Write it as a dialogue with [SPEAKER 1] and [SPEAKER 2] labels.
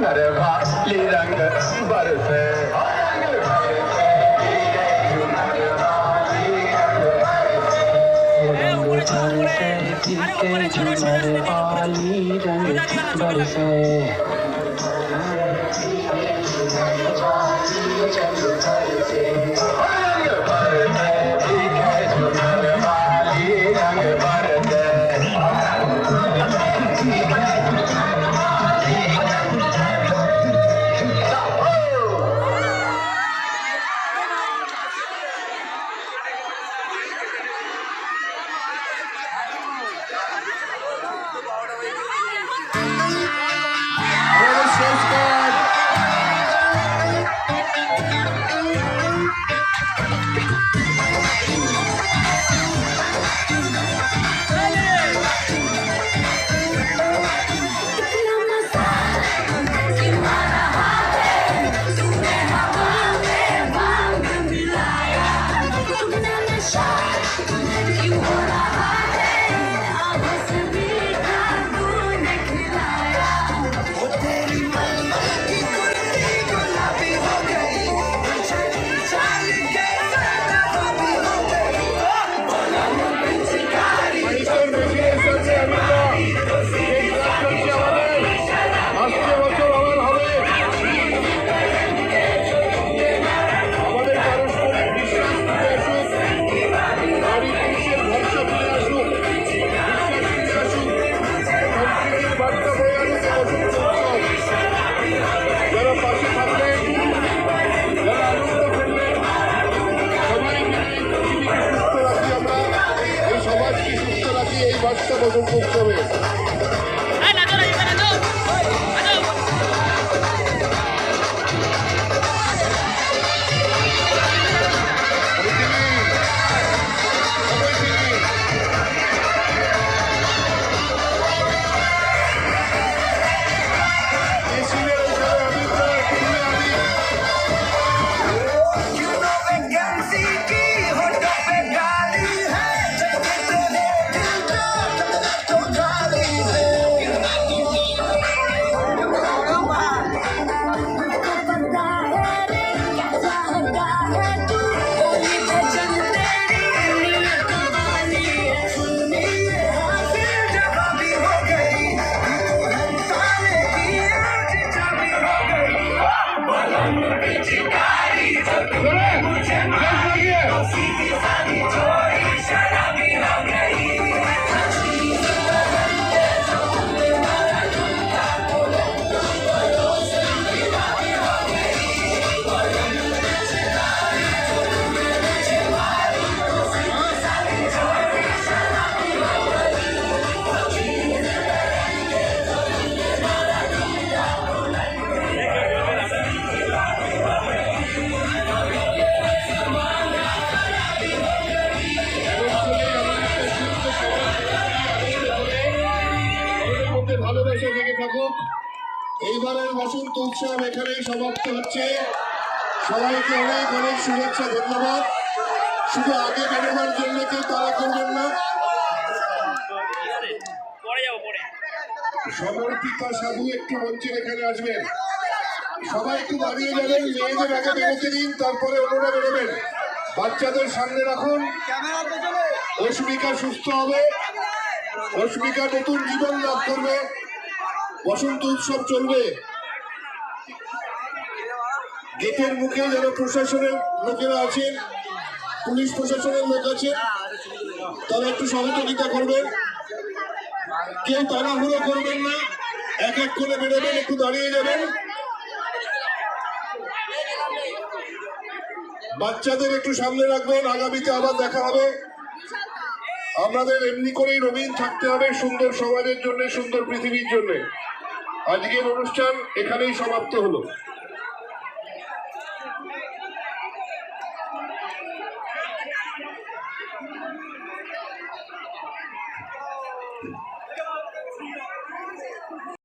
[SPEAKER 1] नरवाली रंग बरसे
[SPEAKER 2] नरवाली रंग बरसे
[SPEAKER 3] বসন্ত উৎসবে ভালোবাসা থেকে থাকুক। এইবারের বসন্ত উৎসব এখানেই সমাপ্ত হচ্ছে। সবাইকে অনেক অনেক শুভেচ্ছা, ধন্যবাদ। শুধু আগে বেরোবার জন্য কেউ তাড়া করবেন না। সমর্পিতা সাধু একটু মঞ্চের এখানে আসবেন। সবাই একটু দাঁড়িয়ে যাবেন, মেয়েদের আগে বেরোতে দিন, তারপরে অন্যরা বেরোবেন। বাচ্চাদের সামনে রাখুন। অস্মিকা সুস্থ হবে, অস্মিকা নতুন জীবন লাভ করবে, বসন্ত উৎসব চলবে। গেটের মুখে যারা প্রশাসনের লোকেরা আছেন, পুলিশ প্রশাসনের লোক আছে, তারা একটু সহযোগিতা করবেন। কেউ তাড়াহুড়ো করবেন না, এক এক করে বেরোবেন, একটু দাঁড়িয়ে যাবেন। বাচ্চাদের একটু সামনে রাখবেন, আগামীতে আবার দেখা হবে। আমাদের এমনি করেই রঙিন থাকতে হবে, সুন্দর সমাজের জন্য, সুন্দর পৃথিবীর জন্য। আজকের অনুষ্ঠান এখানেই সমাপ্ত হলো।